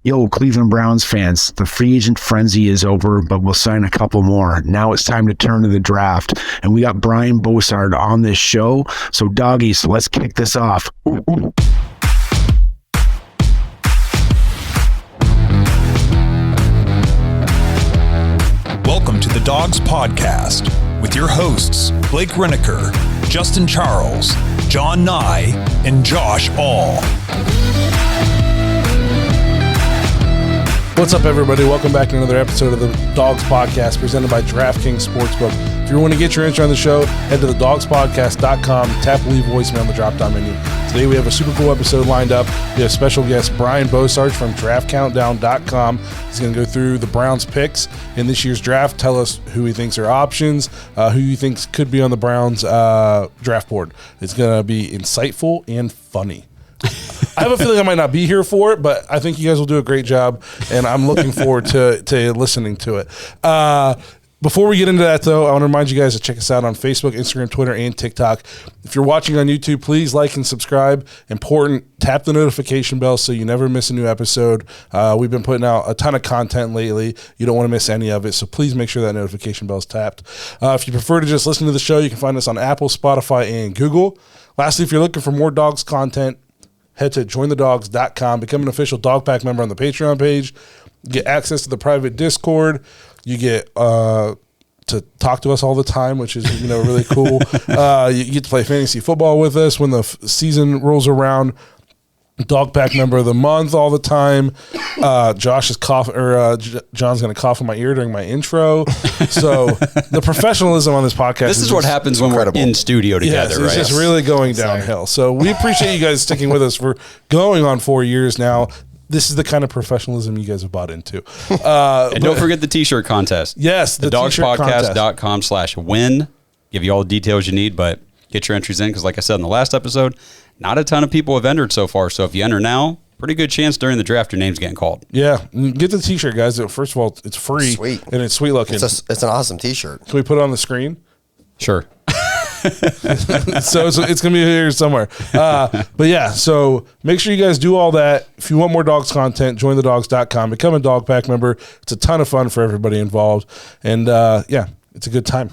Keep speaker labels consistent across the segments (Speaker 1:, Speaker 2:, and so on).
Speaker 1: Yo, Cleveland Browns fans, the free agent frenzy is over, but we'll sign a couple more. Now it's time to turn to the draft. And we got Brian Bosarge on this show. So, doggies, let's kick this off.
Speaker 2: Welcome to the Dawgs Podcast with your hosts, Blake Reneker, Justin Charles, John Nye, and Josh All.
Speaker 3: What's up, everybody? Welcome back to another episode of the Dawgs Podcast presented by DraftKings Sportsbook. If you want to get your intro on the show, head to thedawgspodcast.com, tap leave voicemail on the drop-down menu. Today we have a super cool episode lined up. We have special guest Brian Bosarge from draftcountdown.com. He's going to go through the Browns picks in this year's draft, tell us who he thinks are options, who he thinks could be on the Browns draft board. It's going to be insightful and funny. I have a feeling I might not be here for it, but I think you guys will do a great job, and I'm looking forward to listening to it. Before we get into that, though, I want to remind you guys to check us out on Facebook, Instagram, Twitter, and TikTok. If you're watching on YouTube, please like and subscribe. Important, tap the notification bell so you never miss a new episode. We've been putting out a ton of content lately. You don't want to miss any of it, so please make sure that notification bell is tapped. If you prefer to just listen to the show, you can find us on Apple, Spotify, and Google. Lastly, if you're looking for more Dawgs content, head to jointhedawgs.com, become an official Dog Pack member on the Patreon page, get access to the private Discord, you get to talk to us all the time, which is really cool. You get to play fantasy football with us when the season rolls around. Dog Pack member of the month all the time. Josh is coughing, or John's going to cough in my ear during my intro. So the professionalism on this podcast.
Speaker 4: This is what happens when we're in studio together,
Speaker 3: yes,
Speaker 4: right?
Speaker 3: It's just really going downhill. So we appreciate you guys sticking with us for going on 4 years now. This is the kind of professionalism you guys have bought into.
Speaker 4: And don't forget the t-shirt contest.
Speaker 3: Yes,
Speaker 4: the dogspodcast.com/win. Give you all the details you need, but get your entries in because, like I said in the last episode, not a ton of people have entered so far. So if you enter now, pretty good chance during the draft your name's getting called.
Speaker 3: Yeah, get the t-shirt, guys. First of all, it's free.
Speaker 5: Sweet.
Speaker 3: And it's sweet looking.
Speaker 5: It's an awesome t-shirt.
Speaker 3: Can we put it on the screen?
Speaker 4: Sure.
Speaker 3: So it's going to be here somewhere. But yeah, so make sure you guys do all that. If you want more Dawgs content, join thedawgs.com. Become a Dog Pack member. It's a ton of fun for everybody involved. And yeah, it's a good time.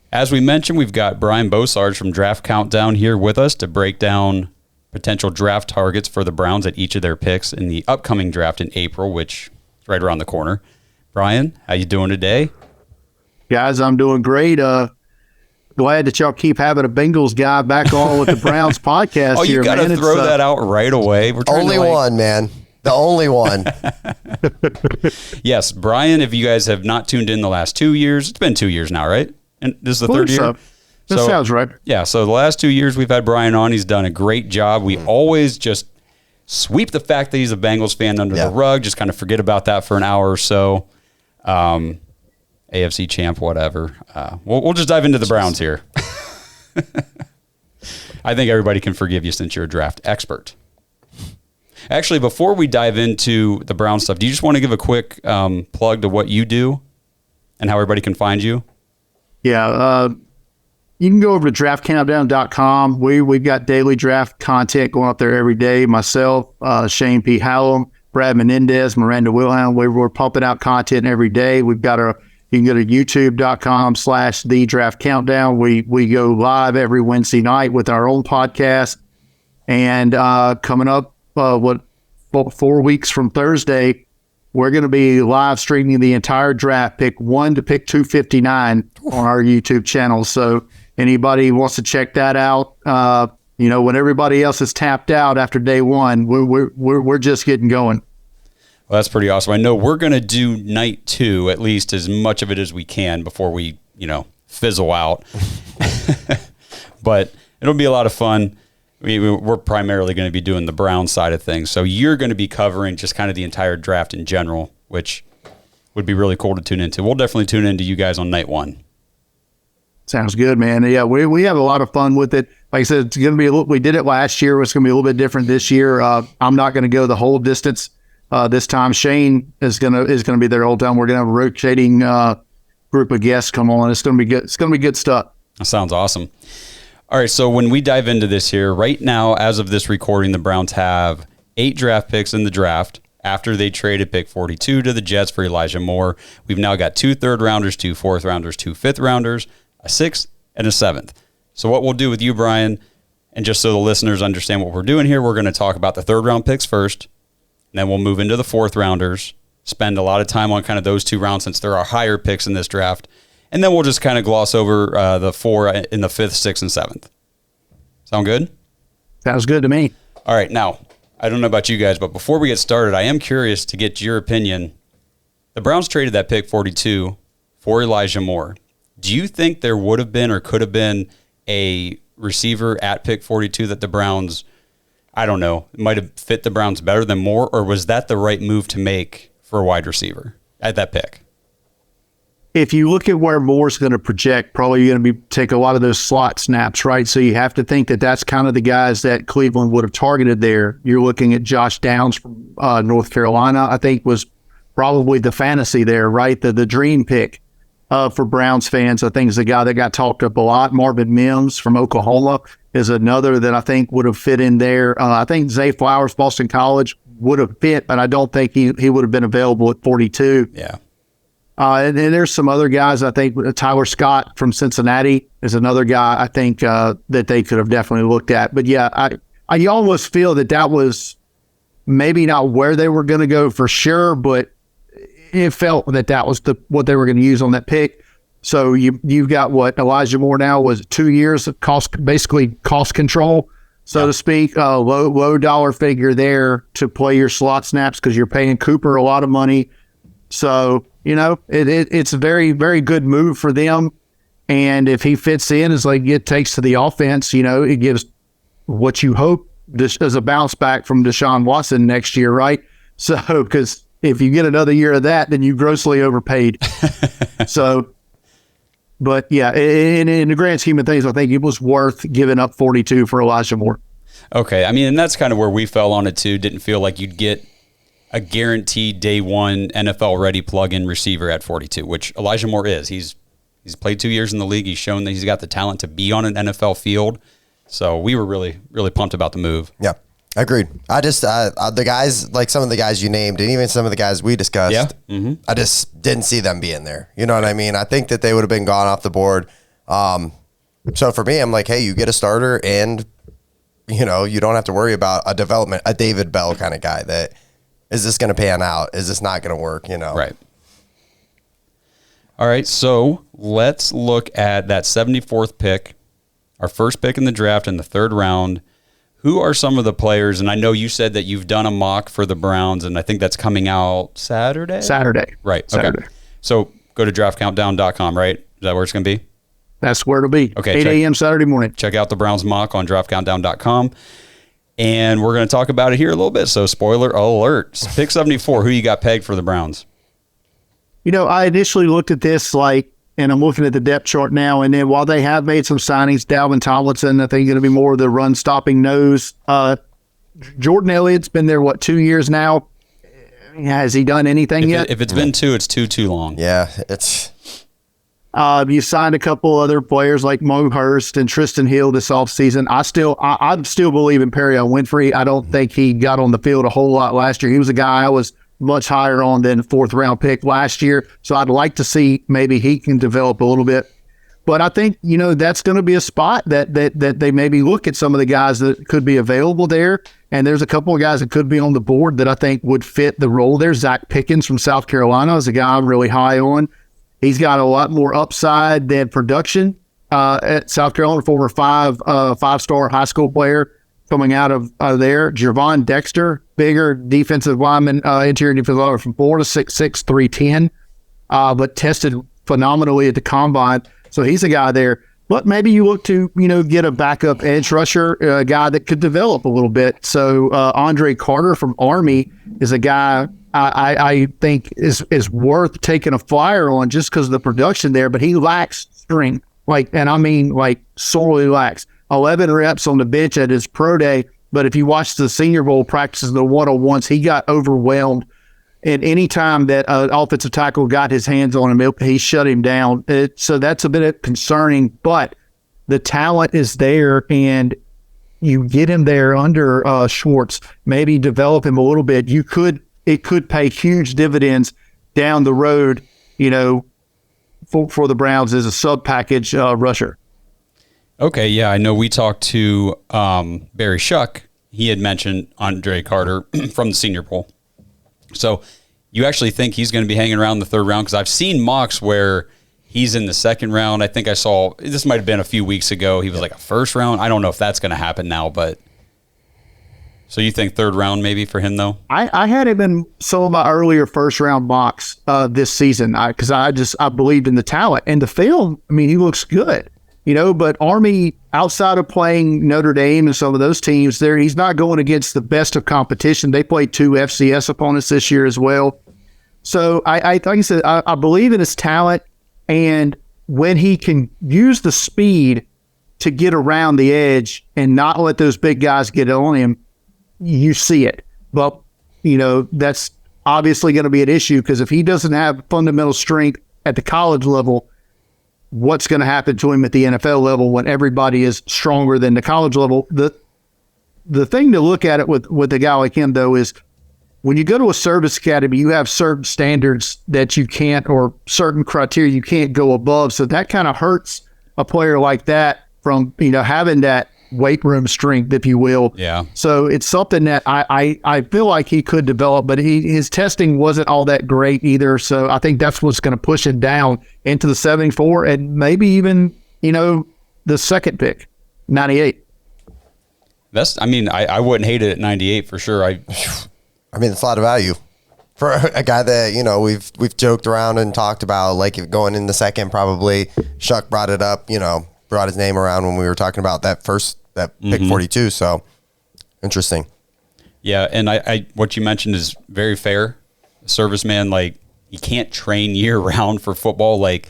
Speaker 4: As we mentioned, we've got Brian Bosarge from Draft Countdown here with us to break down potential draft targets for the Browns at each of their picks in the upcoming draft in April, which is right around the corner. Brian, how you doing today?
Speaker 1: Guys, I'm doing great. Glad that y'all keep having a Bengals guy back on with the Browns podcast.
Speaker 4: Oh, you got to throw that out right away.
Speaker 5: We're only one, man. The only one.
Speaker 4: Yes, Brian, if you guys have not tuned in the last 2 years, it's been 2 years now, right? And this is the third year?
Speaker 1: That sounds right.
Speaker 4: Yeah, so the last 2 years we've had Brian on. He's done a great job. We always just sweep the fact that he's a Bengals fan under the rug, just kind of forget about that for an hour or so. AFC champ, whatever. We'll just dive into the Browns here. I think everybody can forgive you since you're a draft expert. Actually, before we dive into the Brown stuff, do you just want to give a quick plug to what you do and how everybody can find you?
Speaker 1: Yeah, you can go over to draftcountdown.com. We've got daily draft content going up there every day. Myself, Shane P. Hallam, Brad Menendez, Miranda Wilhelm. We're pumping out content every day. We've got you can go to youtube.com/thedraftcountdown. We go live every Wednesday night with our own podcast. And coming up, 4 weeks from Thursday, we're going to be live streaming the entire draft, pick 1 to pick 259 on our YouTube channel. So anybody wants to check that out, when everybody else is tapped out after day one, we're just getting going.
Speaker 4: Well, that's pretty awesome. I know we're going to do night 2, at least as much of it as we can before we, fizzle out. But it'll be a lot of fun. We're primarily going to be doing the Brown side of things. So you're going to be covering just kind of the entire draft in general, which would be really cool to tune into. We'll definitely tune into you guys on night 1.
Speaker 1: Sounds good, man. Yeah, we have a lot of fun with it. Like I said, it's going to be we did it last year. It's going to be a little bit different this year. I'm not going to go the whole distance this time. Shane is going to be there the whole time. We're going to have a rotating group of guests come on. It's going to be good. It's going to be good stuff.
Speaker 4: That sounds awesome. All right, so when we dive into this here, right now, as of this recording, the Browns have 8 draft picks in the draft. after they traded pick 42 to the Jets for Elijah Moore. We've now got 2 third-rounders, 2 fourth-rounders, 2 fifth-rounders, a 6th, and a 7th. So what we'll do with you, Brian, and just so the listeners understand what we're doing here, we're going to talk about the third-round picks first, and then we'll move into the fourth-rounders, spend a lot of time on kind of those 2 rounds since there are higher picks in this draft, and then we'll just kind of gloss over the 4 in the 5th, 6th, and 7th. Sound good?
Speaker 1: Sounds good to me.
Speaker 4: All right, now, I don't know about you guys, but before we get started, I am curious to get your opinion. The Browns traded that pick 42 for Elijah Moore. Do you think there would have been or could have been a receiver at pick 42 that the Browns, I don't know, might have fit the Browns better than Moore, or was that the right move to make for a wide receiver at that pick?
Speaker 1: If you look at where Moore's going to project, probably going to be take a lot of those slot snaps, right? So you have to think that that's kind of the guys that Cleveland would have targeted there. You're looking at Josh Downs from North Carolina, I think was probably the fantasy there, right? The dream pick for Browns fans, I think is the guy that got talked up a lot. Marvin Mims from Oklahoma is another that I think would have fit in there. I think Zay Flowers, Boston College, would have fit, but I don't think he would have been available at 42.
Speaker 4: Yeah.
Speaker 1: And there's some other guys, I think Tyler Scott from Cincinnati is another guy I think that they could have definitely looked at. But yeah, I almost feel that was maybe not where they were going to go for sure, but it felt that was what they were going to use on that pick. So you've got what Elijah Moore now was 2 years of cost control, so to speak, low dollar figure there to play your slot snaps because you're paying Cooper a lot of money. So, it's a very, very good move for them. And if he fits in, it's like it takes to the offense, it gives what you hope this as a bounce back from Deshaun Watson next year, right? So, because if you get another year of that, then you grossly overpaid. So, but yeah, in the grand scheme of things, I think it was worth giving up 42 for Elijah Moore.
Speaker 4: Okay. I mean, and that's kind of where we fell on it too. Didn't feel like you'd get a guaranteed day one NFL ready plug-in receiver at 42, which Elijah Moore is. He's played 2 years in the league. He's shown that he's got the talent to be on an NFL field. So we were really, really pumped about the move.
Speaker 5: Yeah, agreed. I just, the guys, like some of the guys you named and even some of the guys we discussed, I just didn't see them being there. You know what I mean? I think that they would have been gone off the board. So for me, I'm like, hey, you get a starter and, you don't have to worry about a development, a David Bell kind of guy that, is this going to pan out? Is this not going to work?
Speaker 4: Right. All right, so let's look at that 74th pick, our first pick in the draft in the 3rd round. Who are some of the players? And I know you said that you've done a mock for the Browns, and I think that's coming out Saturday? Right,
Speaker 1: Saturday.
Speaker 4: Okay. So go to draftcountdown.com, right? Is that where it's going to be?
Speaker 1: That's where it'll be.
Speaker 4: Okay,
Speaker 1: 8 a.m. Saturday morning.
Speaker 4: Check out the Browns mock on draftcountdown.com. And we're going to talk about it here a little bit. So spoiler alert. Pick 74, who you got pegged for the Browns?
Speaker 1: I initially looked at this and I'm looking at the depth chart now, and then while they have made some signings, Dalvin Tomlinson, I think going to be more of the run-stopping nose. Jordan Elliott's been there, 2 years now? Has he done anything yet?
Speaker 4: If it's been 2, it's too long.
Speaker 5: Yeah, it's...
Speaker 1: You signed a couple other players like Mo Hurst and Tristan Hill this offseason. I still believe in Perion Winfrey. I don't think he got on the field a whole lot last year. He was a guy I was much higher on than 4th round pick last year. So I'd like to see maybe he can develop a little bit. But I think, that's going to be a spot that they maybe look at some of the guys that could be available there. And there's a couple of guys that could be on the board that I think would fit the role there. Zach Pickens from South Carolina is a guy I'm really high on. He's got a lot more upside than production at South Carolina, former five-star high school player coming out of there. Javon Dexter, bigger defensive lineman, interior defensive lineman from Florida, 6'6", 310, but tested phenomenally at the combine. So he's a guy there. But maybe you look to, get a backup edge rusher, a guy that could develop a little bit. So Andre Carter from Army is a guy I think is worth taking a flyer on just because of the production there, but he lacks strength, sorely lacks. 11 reps on the bench at his pro day, but if you watch the Senior Bowl practices, the one-on-ones, he got overwhelmed. And any time that an offensive tackle got his hands on him, he shut him down. So that's a bit concerning, but the talent is there, and you get him there under Schwartz, maybe develop him a little bit. You could it could pay huge dividends down the road, for the Browns as a sub-package rusher.
Speaker 4: Okay, yeah, I know we talked to Barry Shuck. He had mentioned Andre Carter from the Senior Bowl. So you actually think he's going to be hanging around the third round? Because I've seen mocks where he's in the second round. I think I saw, this might have been a few weeks ago, he was like a first round. I don't know if that's going to happen now, but so you think third round maybe for him though?
Speaker 1: I had him in some of my earlier first round mocks this season because I believed in the talent and the film. I mean, he looks good, but Army, outside of playing Notre Dame and some of those teams there, he's not going against the best of competition. They played 2 FCS opponents this year as well. So like I said, I believe in his talent, and when he can use the speed to get around the edge and not let those big guys get on him, you see it. But, that's obviously going to be an issue because if he doesn't have fundamental strength at the college level, what's going to happen to him at the NFL level when everybody is stronger than the college level? The thing to look at it with a guy like him, though, is when you go to a service academy, you have certain standards that you can't, or certain criteria you can't go above. So that kind of hurts a player like that from, having that weight room strength, if you will.
Speaker 4: Yeah.
Speaker 1: So it's something that I feel like he could develop, but his testing wasn't all that great either. So I think that's what's going to push him down into the 74 and maybe even, the second pick, 98.
Speaker 4: I wouldn't hate it at 98 for sure.
Speaker 5: It's a lot of value for a guy that, we've joked around and talked about, like going in the second, probably. Shuck brought it up, brought his name around when we were talking about that pick 42. So interesting.
Speaker 4: Yeah. And I what you mentioned is very fair. A serviceman, like, you can't train year round for football like,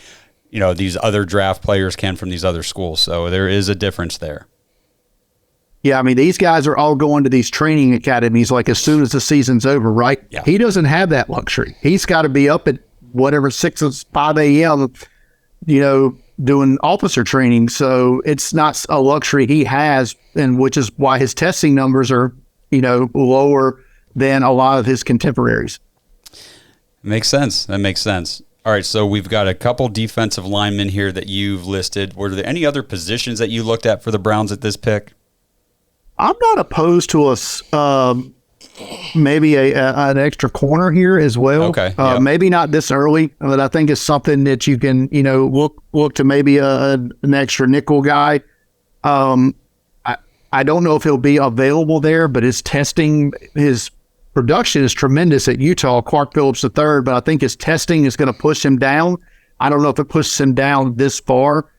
Speaker 4: these other draft players can from these other schools. So there is a difference there.
Speaker 1: Yeah, these guys are all going to these training academies like as soon as the season's over, right?
Speaker 4: Yeah.
Speaker 1: He doesn't have that luxury. He's got to be up at whatever 6 or 5 a.m., doing officer training. So it's not a luxury he has, and which is why his testing numbers are, lower than a lot of his contemporaries.
Speaker 4: Makes sense. That makes sense. All right, so we've got a couple defensive linemen here that you've listed. Were there any other positions that you looked at for the Browns at this pick?
Speaker 1: I'm not opposed to maybe an extra corner here as well.
Speaker 4: Okay.
Speaker 1: Maybe not this early, but I think it's something that you can, look to maybe an extra nickel guy. I don't know if he'll be available there, but his production is tremendous at Utah, Clark Phillips III, but I think his testing is going to push him down. I don't know if it pushes him down this far.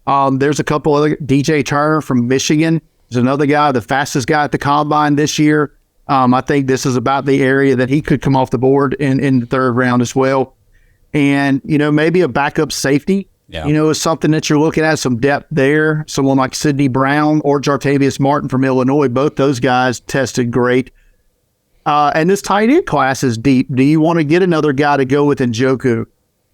Speaker 1: There's a couple other, DJ Turner from Michigan is another guy, the fastest guy at the combine this year. I think this is about the area that he could come off the board in the third round as well. And, maybe a backup safety, is something that you're looking at, some depth there. Someone like Sidney Brown or Jartavius Martin from Illinois, both those guys tested great. And this tight end class is deep. Do you want to get another guy to go with Njoku?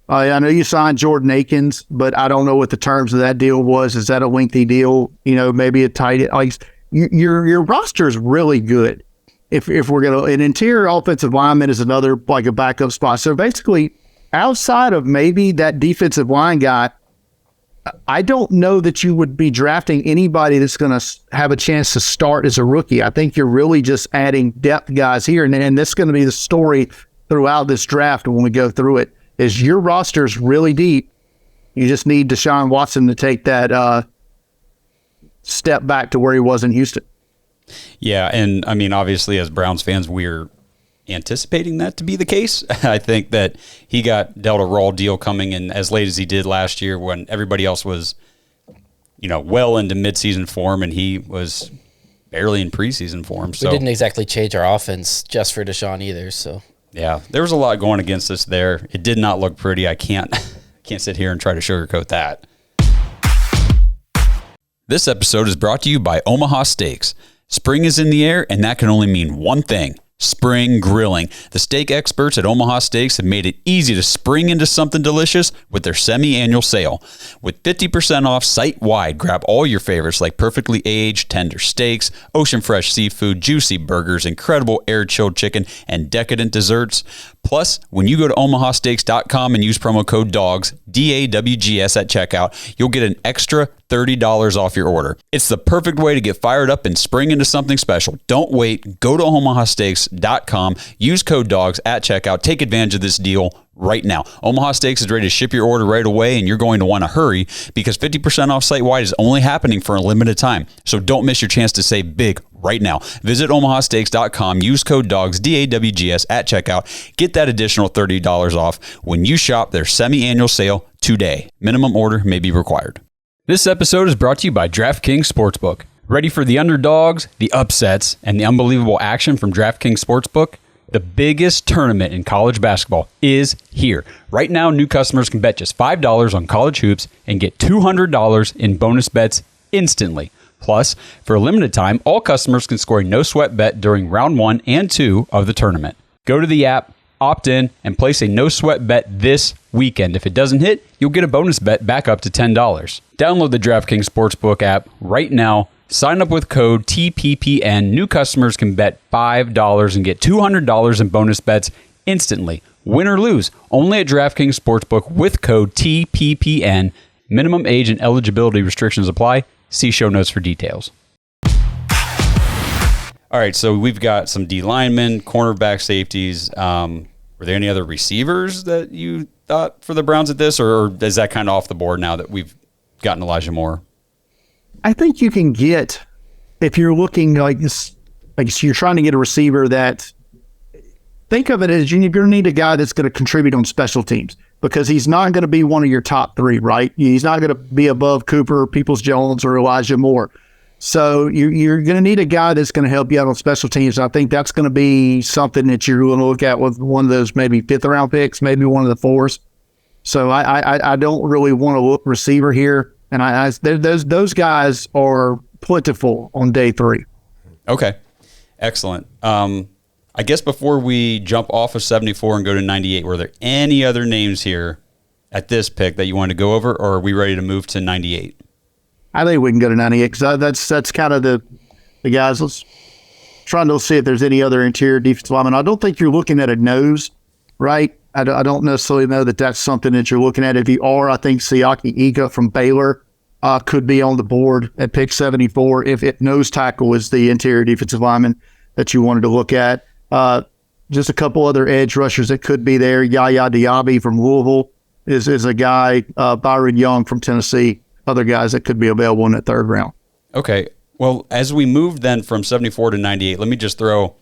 Speaker 1: I know you signed Jordan Akins, but I don't know what the terms of that deal was. Is that a lengthy deal? Maybe a tight end. Like your roster is really good. If we're an interior offensive lineman is another, like a backup spot. So basically, outside of maybe that defensive line guy, I don't know that you would be drafting anybody that's going to have a chance to start as a rookie. I think you're really just adding depth guys here. And this is going to be the story throughout this draft when we go through it, is your roster is really deep. You just need Deshaun Watson to take that step back to where he was in Houston.
Speaker 4: Yeah, and obviously as Browns fans, we're anticipating that to be the case. I think that he got dealt a raw deal coming in as late as he did last year when everybody else was, well into midseason form, and he was barely in preseason form. So
Speaker 6: we didn't exactly change our offense just for Deshaun either. So
Speaker 4: yeah, there was a lot going against us there. It did not look pretty. I can't sit here and try to sugarcoat that. This episode is brought to you by Omaha Steaks. Spring is in the air, and that can only mean one thing: Spring grilling. The steak experts at Omaha Steaks have made it easy to spring into something delicious with their semi-annual sale. With 50% off site-wide, grab all your favorites like perfectly aged, tender steaks, ocean fresh seafood, juicy burgers, incredible air-chilled chicken, and decadent desserts. Plus, when you go to omahasteaks.com and use promo code DAWGS, D-A-W-G-S at checkout, you'll get an extra $30 off your order. It's the perfect way to get fired up and spring into something special. Don't wait. Go to omahasteaks.com. Use code DAWGS at checkout. Take advantage of this deal right now. Omaha Steaks is ready to ship your order right away, and you're going to want to hurry because 50% off site-wide is only happening for a limited time. So don't miss your chance to save big right now. Visit omahasteaks.com. Use code DAWGS, D-A-W-G-S, at checkout. Get that additional $30 off when you shop their semi-annual sale today. Minimum order may be required. This episode is brought to you by DraftKings Sportsbook. Ready for the underdogs, the upsets, and the unbelievable action from DraftKings Sportsbook? The biggest tournament in college basketball is here. Right now, new customers can bet just $5 on college hoops and get $200 in bonus bets instantly. Plus, for a limited time, all customers can score a no-sweat bet during round 1 and 2 of the tournament. Go to the app, opt in, and place a no-sweat bet this weekend. If it doesn't hit, you'll get a bonus bet back up to $10. Download the DraftKings Sportsbook app right now. Sign up with code TPPN. New customers can bet $5 and get $200 in bonus bets instantly. Win or lose, only at DraftKings Sportsbook with code TPPN. Minimum age and eligibility restrictions apply. See show notes for details. All right, so we've got some D linemen, cornerback, safeties. Were there any other receivers that you thought for the Browns at this, or is that kind of off the board now that we've gotten Elijah Moore?
Speaker 1: I think you can get, if you're looking like this, like you're trying to get a receiver that, think of it as you're going to need a guy that's going to contribute on special teams because he's not going to be one of your top 3, right? He's not going to be above Cooper, Peoples-Jones, or Elijah Moore. So you're going to need a guy that's going to help you out on special teams. I think that's going to be something that you're going to look at with one of those maybe 5th-round picks, maybe one of the 4s. So I don't really want to look receiver here. And those guys are plentiful on day 3.
Speaker 4: Okay, excellent. I guess before we jump off of 74 and go to 98, were there any other names here at this pick that you wanted to go over, or are we ready to move to 98?
Speaker 1: I think we can go to 98 because that's kind of the guys. Let's try to see if there's any other interior defensive linemen. I don't think you're looking at a nose, right? I don't necessarily know that that's something that you're looking at. If you are, I think Siaki Ika from Baylor could be on the board at pick 74 if nose tackle is the interior defensive lineman that you wanted to look at. Just a couple other edge rushers that could be there. Yaya Diaby from Louisville is a guy. Byron Young from Tennessee. Other guys that could be available in that 3rd round. Okay.
Speaker 4: Well, as we move then from 74 to 98, let me just throw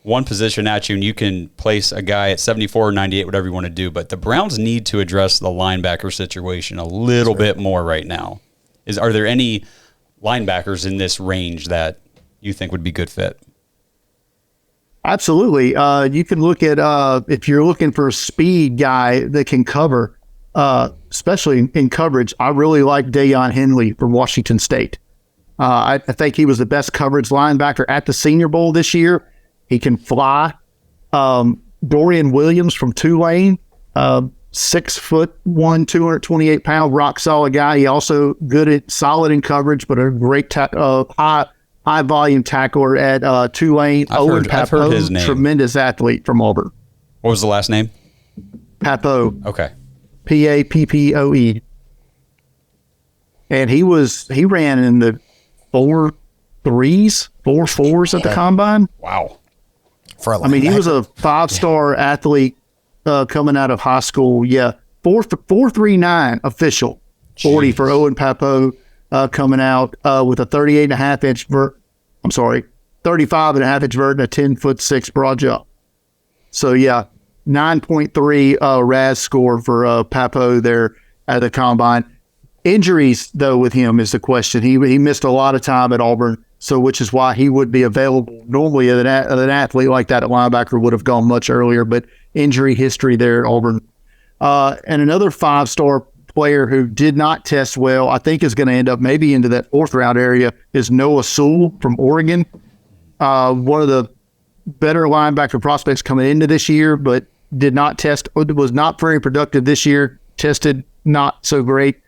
Speaker 4: one position at you, and you can place a guy at 74 or 98, whatever you want to do. But the Browns need to address the linebacker situation a little bit more right now. Are there any linebackers in this range that you think would be good fit?
Speaker 1: Absolutely. You can look at, if you're looking for a speed guy that can cover, especially in coverage, I really like Dayon Henley from Washington State. I think he was the best coverage linebacker at the Senior Bowl this year. He can fly. Dorian Williams from Tulane, 6'1", 228-pound, rock solid guy. He also solid in coverage, but a great high volume tackler at Tulane.
Speaker 4: I've heard his name.
Speaker 1: Tremendous athlete from Auburn.
Speaker 4: What was the last name?
Speaker 1: Pappoe.
Speaker 4: Okay.
Speaker 1: Pappoe. And he ran in the 4.3s, 4.4s at the combine.
Speaker 4: Wow.
Speaker 1: I mean, he was a 5-star athlete coming out of high school. Yeah. 4.39 official. 40 for Owen Pappoe coming out with a 35.5-inch vert and a 10'6" broad jump. So yeah, 9.3 RAS score for Pappoe there at the combine. Injuries though with him is the question. He missed a lot of time at Auburn, so which is why he would be available. Normally an athlete like that at linebacker would have gone much earlier, but injury history there at Auburn. And another 5-star player who did not test well, I think is going to end up maybe into that 4th round area, is Noah Sewell from Oregon. One of the better linebacker prospects coming into this year, but did not test, was not very productive this year, tested not so great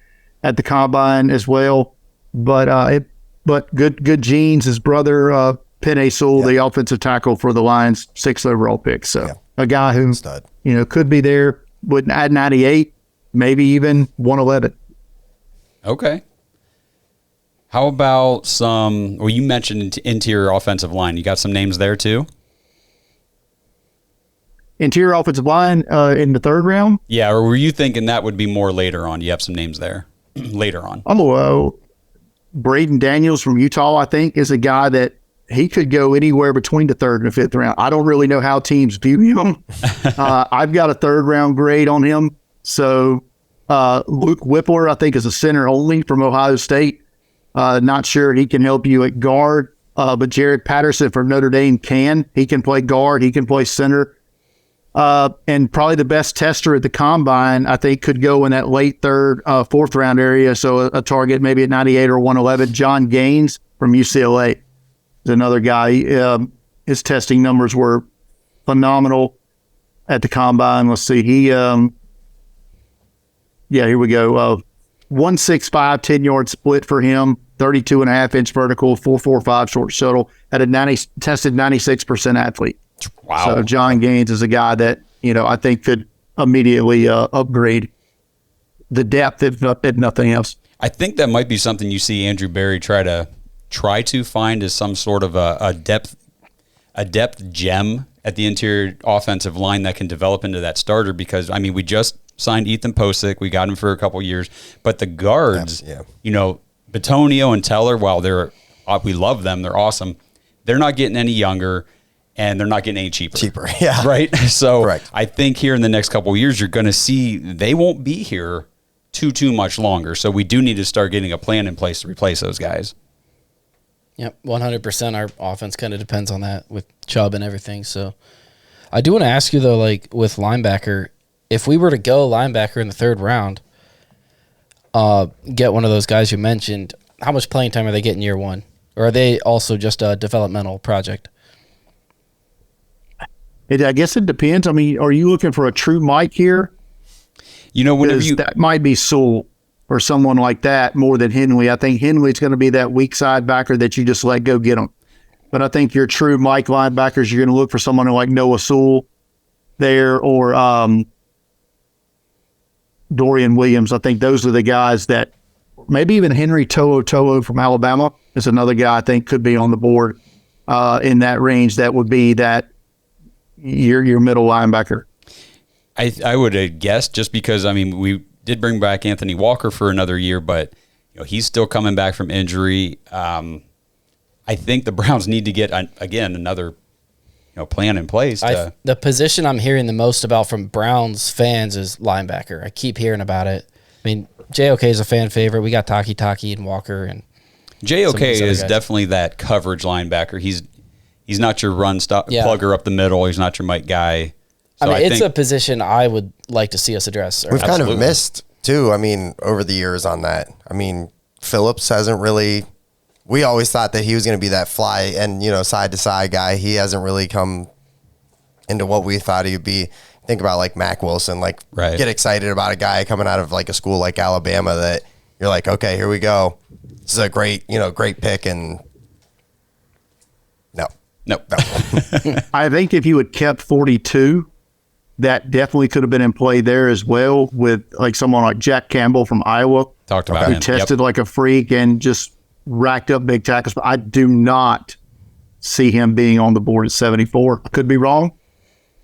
Speaker 1: at the combine as well. But good genes. His brother, Penei Sewell, the offensive tackle for the Lions, 6th overall pick. So a guy who, could be there, would add 98, maybe even 111.
Speaker 4: Okay. How about you mentioned interior offensive line. You got some names there too?
Speaker 1: Interior offensive line in the 3rd round?
Speaker 4: Yeah, or were you thinking that would be more later on? You have some names there later on.
Speaker 1: Braden Daniels from Utah, I think, is a guy that he could go anywhere between the 3rd and the 5th round. I don't really know how teams view him. I've got a 3rd round grade on him. So Luke Whippler, I think, is a center only from Ohio State. Not sure he can help you at guard, but Jared Patterson from Notre Dame can. He can play guard. He can play center. And probably the best tester at the combine, I think, could go in that late 3rd, 4th round area. So a target maybe at 98 or 111. John Gaines from UCLA is another guy. His testing numbers were phenomenal at the combine. Let's see. Here we go. 165, 10-yard split for him, 32.5-inch vertical, 4.45 short shuttle, at a tested 96% athlete.
Speaker 4: Wow.
Speaker 1: So John Gaines is a guy that, I think could immediately upgrade the depth if nothing else.
Speaker 4: I think that might be something you see Andrew Berry try to find as some sort of a depth gem at the interior offensive line that can develop into that starter, because, we just signed Ethan Posick. We got him for a couple years. But the guards, Bitonio and Teller, while we love them, they're awesome, they're not getting any younger. And they're not getting any cheaper.
Speaker 5: Yeah.
Speaker 4: Right? So
Speaker 5: correct.
Speaker 4: I think here in the next couple of years, you're going to see they won't be here too much longer. So we do need to start getting a plan in place to replace those guys.
Speaker 6: Yep, 100%. Our offense kind of depends on that with Chubb and everything. So I do want to ask you, though, like with linebacker, if we were to go linebacker in the 3rd round, get one of those guys you mentioned, how much playing time are they getting year 1? Or are they also just a developmental project?
Speaker 1: I guess it depends. Are you looking for a true Mike here? That might be Sewell or someone like that more than Henley. I think Henley's going to be that weak side backer that you just let go get him. But I think your true Mike linebackers, you're going to look for someone like Noah Sewell there or Dorian Williams. I think those are the guys that maybe even Henry To'o from Alabama is another guy I think could be on the board in that range. That would be that your middle linebacker.
Speaker 4: I would guess, just because we did bring back Anthony Walker for another year, but he's still coming back from injury. I think the Browns need to get another plan in place.
Speaker 6: The position I'm hearing the most about from Browns fans is linebacker. I keep hearing about it. JOK is a fan favorite. We got Taki and Walker, and
Speaker 4: JOK is definitely that coverage linebacker. He's not your run stop plugger up the middle. He's not your Mike guy. So
Speaker 6: it's a position I would like to see us address.
Speaker 5: We've kind of missed, too, over the years on that. Phillips hasn't really – we always thought that he was going to be that fly and, side-to-side guy. He hasn't really come into what we thought he would be. Think about, Mac Wilson. Get excited about a guy coming out of, a school like Alabama that you're like, okay, here we go. This is a great pick, and – No.
Speaker 1: I think if you had kept 42, that definitely could have been in play there as well with someone like Jack Campbell from Iowa.
Speaker 4: Talked about
Speaker 1: who
Speaker 4: him.
Speaker 1: tested like a freak and just racked up big tackles. But I do not see him being on the board at 74. I could be wrong.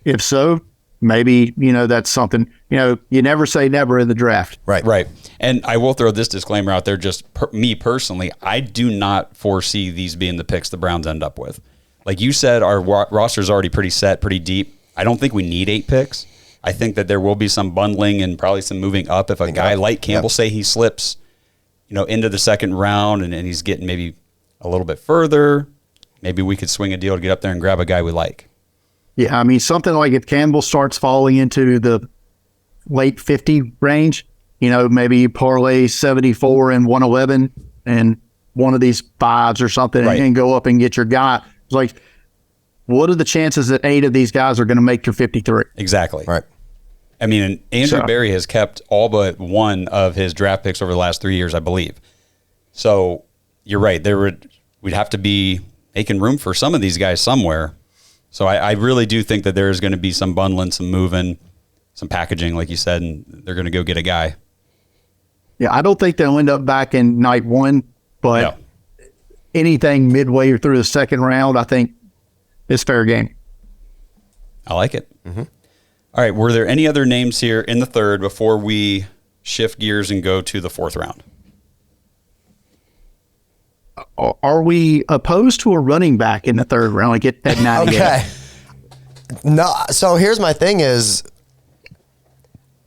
Speaker 1: If so, maybe, that's something, you never say never in the draft.
Speaker 4: Right. And I will throw this disclaimer out there, just me personally, I do not foresee these being the picks the Browns end up with. Like you said, our roster is already pretty set, pretty deep. I don't think we need 8 picks. I think that there will be some bundling and probably some moving up. If a guy like Campbell, say he slips, into the 2nd round and he's getting maybe a little bit further, maybe we could swing a deal to get up there and grab a guy we like.
Speaker 1: Yeah, something like if Campbell starts falling into the late 50 range, maybe you parlay 74 and 111 and one of these 5s or something and go up and get your guy. what are the chances that 8 of these guys are going to make your 53?
Speaker 4: Exactly.
Speaker 5: Right.
Speaker 4: I mean, and Andrew Berry has kept all but one of his draft picks over the last 3 years, I believe. So you're right. We'd have to be making room for some of these guys somewhere. So I really do think that there is going to be some bundling, some moving, some packaging, like you said, and they're going to go get a guy.
Speaker 1: Yeah, I don't think they'll end up back in night one, but anything midway or through the second round, I think is fair game.
Speaker 4: I like it. Mm-hmm. All right. Were there any other names here in the third before we shift gears and go to the fourth round?
Speaker 1: Are we opposed to a running back in the third round? Like at 98?
Speaker 5: Okay. No. So here's my thing is,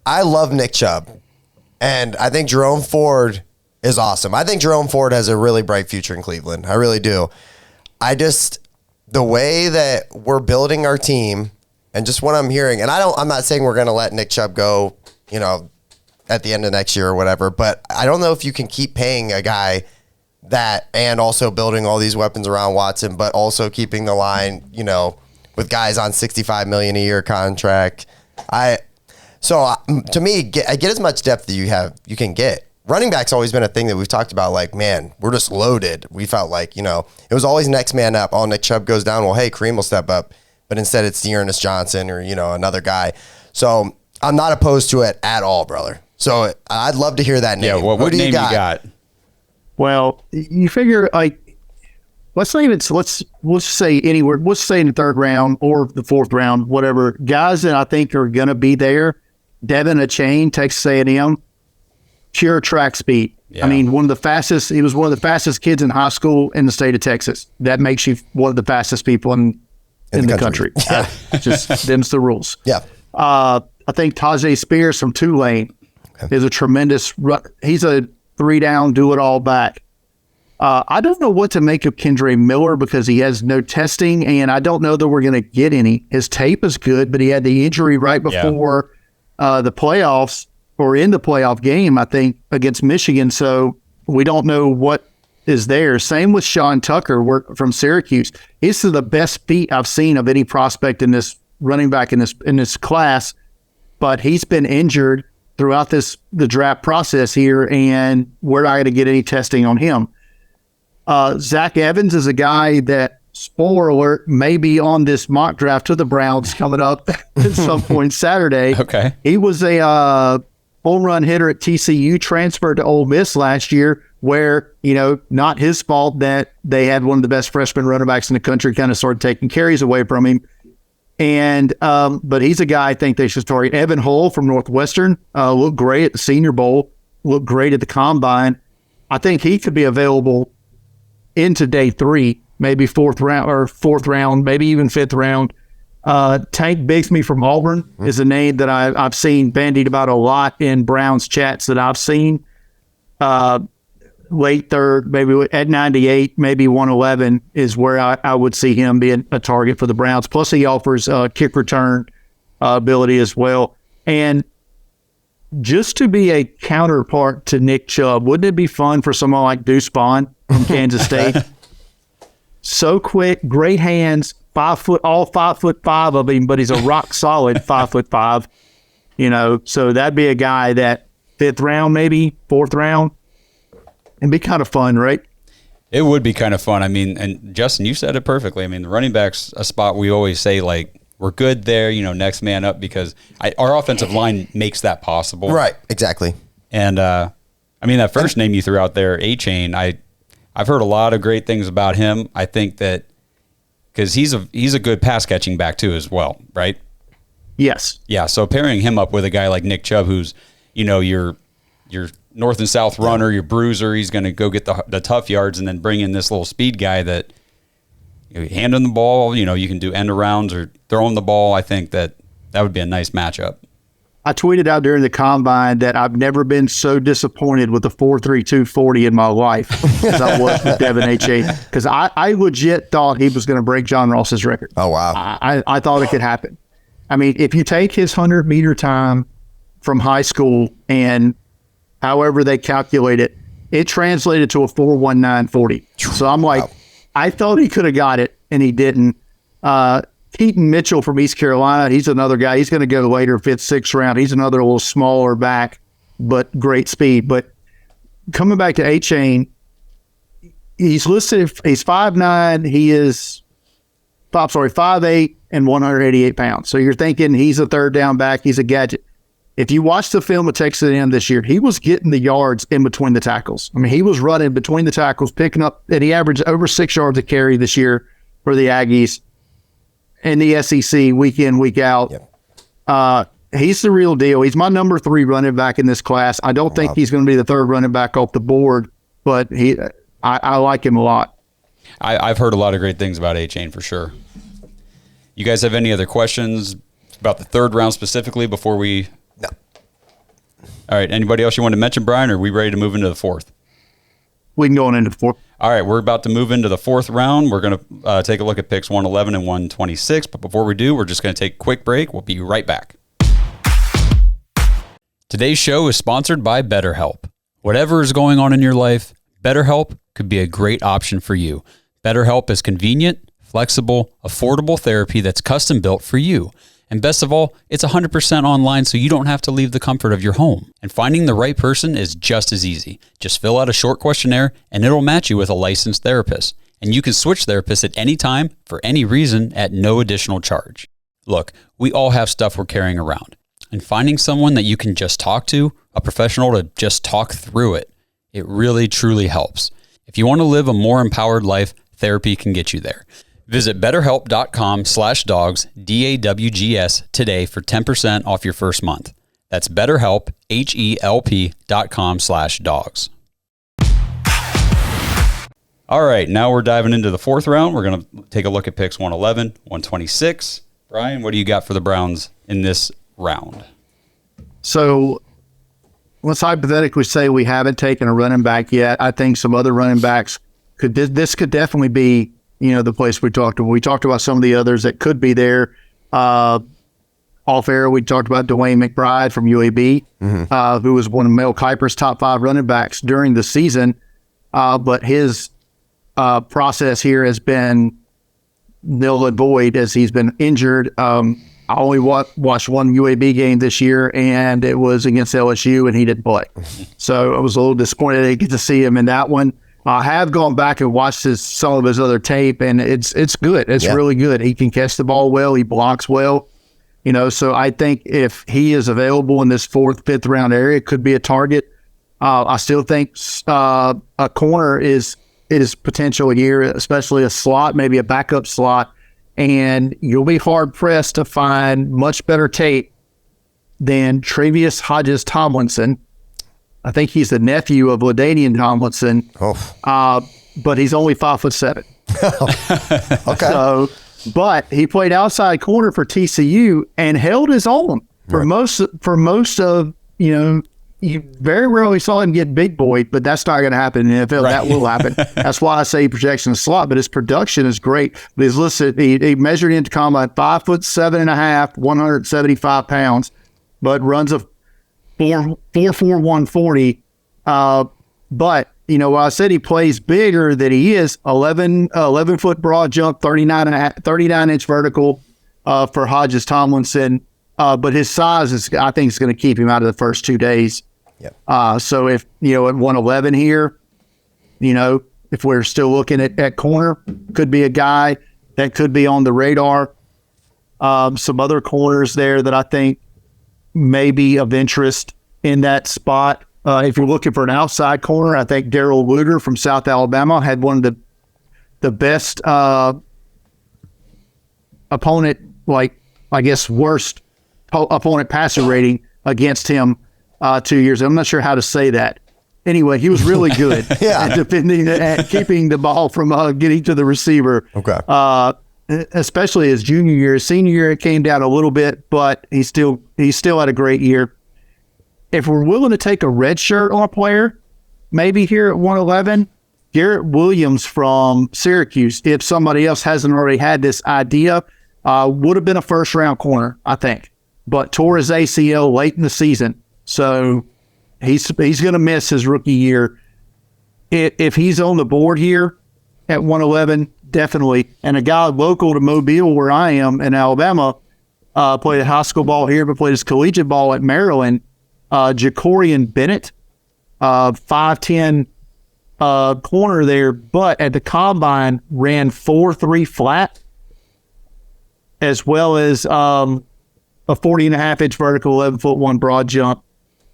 Speaker 5: I love Nick Chubb, and I think Jerome Ford is awesome. I think Jerome Ford has a really bright future in Cleveland. I really do. The way that we're building our team and just what I'm hearing, and I'm not saying we're going to let Nick Chubb go, at the end of next year or whatever, but I don't know if you can keep paying a guy that and also building all these weapons around Watson, but also keeping the line, with guys on $65 million a year contract. To me, get as much depth that you can get. Running back's always been a thing that we've talked about. Like, man, we're just loaded. We felt like, it was always next man up. Oh, Nick Chubb goes down. Well, hey, Kareem will step up. But instead it's Dearness Johnson or, another guy. So I'm not opposed to it at all, brother. So I'd love to hear that name.
Speaker 4: Yeah, what name you got?
Speaker 1: Well, you figure let's say anywhere. Let's say in the third round or the fourth round, whatever. Guys that I think are going to be there. Devin Achane, Texas A&M, pure track speed. Yeah. I mean, he was one of the fastest kids in high school in the state of Texas. That makes you one of the fastest people in the country.
Speaker 5: Yeah.
Speaker 1: Just them's the rules.
Speaker 5: Yeah.
Speaker 1: I think Tajay Spears from Tulane is a tremendous he's a 3-down, do-it-all back. I don't know what to make of Kendre Miller because he has no testing, and I don't know that we're going to get any. His tape is good, but he had the injury right before the playoffs or in the playoff game, I think, against Michigan. So we don't know what is there. Same with Sean Tucker from Syracuse. He's the best feet I've seen of any prospect in this running back in this class, but he's been injured throughout the draft process here, and we're not going to get any testing on him. Zach Evans is a guy that, spoiler alert, may be on this mock draft to the Browns coming up at some point Saturday.
Speaker 4: Okay.
Speaker 1: He was a home run hitter at TCU, transferred to Ole Miss last year, where, not his fault that they had one of the best freshman running backs in the country kind of started taking carries away from him. And but he's a guy I think they should target. Evan Hull from Northwestern looked great at the Senior Bowl, looked great at the Combine. I think he could be available into day 3, maybe fourth round, maybe even fifth round. Tank Bigsby from Auburn is a name that I've seen bandied about a lot in Browns chats that I've seen. Late third, maybe at 98, maybe 111 is where I would see him being a target for the Browns. Plus, he offers kick return ability as well. And just to be a counterpart to Nick Chubb, wouldn't it be fun for someone like Deuce Vaughn from Kansas State? So quick, great hands, 5 foot, all 5'5" of him, but he's a rock solid 5'5". So that'd be a guy that 5th round, maybe 4th round. And be kind of fun, right?
Speaker 4: It would be kind of fun. I mean, and Justin, you said it perfectly. I mean, the running back's a spot we always say, like, we're good there, next man up, because our offensive line makes that possible.
Speaker 5: Right, exactly.
Speaker 4: And, that first name you threw out there, A-Chain, I've heard a lot of great things about him. I think that because he's a good pass-catching back, too, as well, right?
Speaker 1: Yes.
Speaker 4: Yeah, so pairing him up with a guy like Nick Chubb, who's, your north and south runner, your bruiser, he's going to go get the tough yards and then bring in this little speed guy that hand him the ball, you can do end arounds or throw him the ball. I think that would be a nice matchup.
Speaker 1: I tweeted out during the Combine that I've never been so disappointed with the 4.32 40 in my life as I was with Devin H.A. because I legit thought he was going to break John Ross's record.
Speaker 5: Oh, wow.
Speaker 1: I thought it could happen. I mean, if you take his 100-meter time from high school and however they calculate it, it translated to a 4.19 40. So I'm like, wow. I thought he could have got it, and he didn't. Keaton Mitchell from East Carolina, he's another guy. He's going to go later, 5th, 6th round. He's another little smaller back, but great speed. But coming back to A-Chain, he's listed, he's 5'9", he is, 5'8", and 188 pounds. So you're thinking he's a third down back, he's a gadget. If you watch the film of Texas A&M this year, he was getting the yards in between the tackles. I mean, he was running between the tackles, picking up, and he averaged over 6 yards a carry this year for the Aggies in the SEC week in, week out. Yep. He's the real deal. He's my number 3 running back in this class. I don't think he's going to be the third running back off the board, but I like him a lot.
Speaker 4: I've heard a lot of great things about A-Chain for sure. You guys have any other questions about the third round specifically before we...
Speaker 5: No.
Speaker 4: All right. Anybody else you want to mention, Brian, or are we ready to move into the fourth?
Speaker 1: We can go on into the fourth.
Speaker 4: All right. We're about to move into the fourth round. We're going to take a look at picks 111 and 126. But before we do, we're just going to take a quick break. We'll be right back. Today's show is sponsored by BetterHelp. Whatever is going on in your life, BetterHelp could be a great option for you. BetterHelp is convenient, flexible, affordable therapy that's custom built for you. And best of all, it's 100% online, so you don't have to leave the comfort of your home. And finding the right person is just as easy. Just fill out a short questionnaire, and it'll match you with a licensed therapist. And you can switch therapists at any time, for any reason, at no additional charge. Look, we all have stuff we're carrying around. And finding someone that you can just talk to, a professional to just talk through it, it really, truly helps. If you want to live a more empowered life, therapy can get you there. Visit betterhelp.com/dogs, DAWGS today for 10% off your first month. That's BetterHelp, HELP.com/dogs. All right, now we're diving into the fourth round. We're going to take a look at picks 111, 126. Brian, what do you got for the Browns in this round?
Speaker 1: So let's hypothetically say we haven't taken a running back yet. I think some other running backs this could definitely be, the place we talked about. We talked about some of the others that could be there. Off air, we talked about Dwayne McBride from UAB, who was one of Mel Kiper's top 5 running backs during the season. But his process here has been null and void as he's been injured. I only watched one UAB game this year, and it was against LSU, and he didn't play. So I was a little disappointed I didn't get to see him in that one. I have gone back and watched some of his other tape, and it's good. It's really good. He can catch the ball well. He blocks well. So I think if he is available in this 4th, 5th round area, it could be a target. I still think a corner is potential here, especially a slot, maybe a backup slot, and you'll be hard-pressed to find much better tape than Tre'Vius Hodges-Tomlinson. I think he's the nephew of LaDainian Tomlinson, but he's only 5'7".
Speaker 5: Okay.
Speaker 1: So, but he played outside corner for TCU and held his own for most of, you very rarely saw him get big boy, but that's not going to happen in the NFL. Right. That will happen. That's why I say he projects in the slot, but his production is great. But he's listed, he measured into combine 5'7.5", 175 pounds, but runs a 4.4 140. But while I said he plays bigger than he is, 11 foot broad jump, 39 inch vertical for Hodges Tomlinson. But his size I think is going to keep him out of the first 2 days.
Speaker 5: Yep.
Speaker 1: So if at 111 here, if we're still looking at corner, could be a guy that could be on the radar. Some other corners there that I think may be of interest in that spot. If you're looking for an outside corner, I think Darrell Luter from South Alabama had one of the best opponent, worst opponent passer rating against him 2 years. I'm not sure how to say that. Anyway, he was really good at keeping the ball from getting to the receiver.
Speaker 5: Okay.
Speaker 1: Especially his junior year. Senior year, it came down a little bit, but he still had a great year. If we're willing to take a red shirt on a player, maybe here at 111, Garrett Williams from Syracuse, if somebody else hasn't already had this idea, would have been a first-round corner, I think, but tore his ACL late in the season. So he's going to miss his rookie year. If he's on the board here at 111, definitely. And a guy local to Mobile, where I am in Alabama, played high school ball here, but played his collegiate ball at Maryland. Jacorian Bennett, 5'10", corner there, but at the combine ran 4.3 flat, as well as a 40.5-inch vertical, 11'1" broad jump.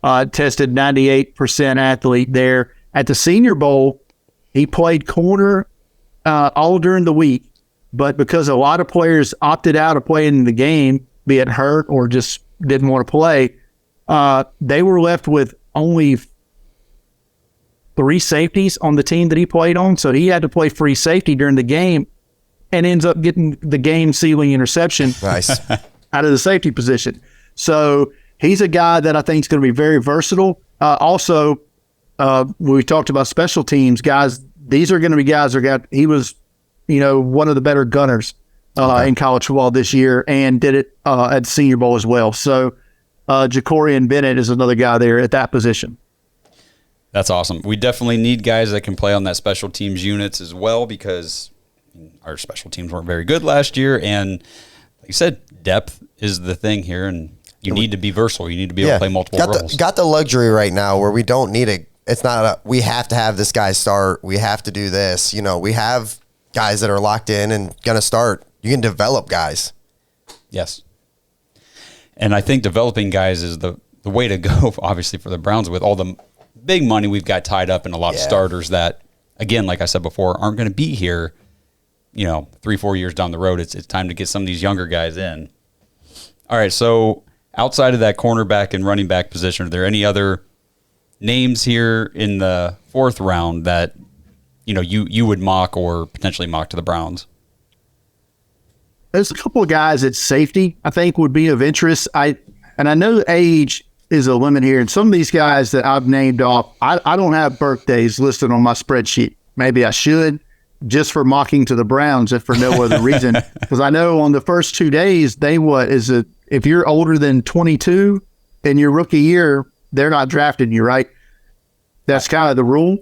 Speaker 1: Tested 98% athlete there. At the Senior Bowl, he played corner all during the week, but because a lot of players opted out of playing in the game, be it hurt or just didn't want to play, they were left with only 3 safeties on the team that he played on. So he had to play free safety during the game and ends up getting the game-sealing interception
Speaker 5: Nice.
Speaker 1: out of the safety position. So he's a guy that I think is going to be very versatile. Also, we talked about special teams guys. These are going to be guys he was, one of the better gunners in college football this year, and did it at Senior Bowl as well. So Jacorian Bennett is another guy there at that position.
Speaker 4: That's awesome. We definitely need guys that can play on that special teams units as well, because our special teams weren't very good last year. And like you said, depth is the thing here, and you need to be versatile. You need to be able to play multiple roles.
Speaker 5: Got the luxury right now where we don't need it's not we have to have this guy start. We have to do this. We have guys that are locked in and going to start. You can develop guys.
Speaker 4: Yes. And I think developing guys is the way to go, obviously, for the Browns, with all the big money we've got tied up in a lot of starters that, again, like I said before, aren't going to be here, 3-4 years down the road. It's time to get some of these younger guys in. All right, so outside of that cornerback and running back position, are there any other names here in the 4th round that, you would mock or potentially mock to the Browns?
Speaker 1: There's a couple of guys at safety I think would be of interest. I know age is a limit here, and some of these guys that I've named off, I don't have birthdays listed on my spreadsheet. Maybe I should, just for mocking to the Browns, if for no other reason. Because I know on the first 2 days, if you're older than 22 in your rookie year, they're not drafting you, right? That's kind of the rule.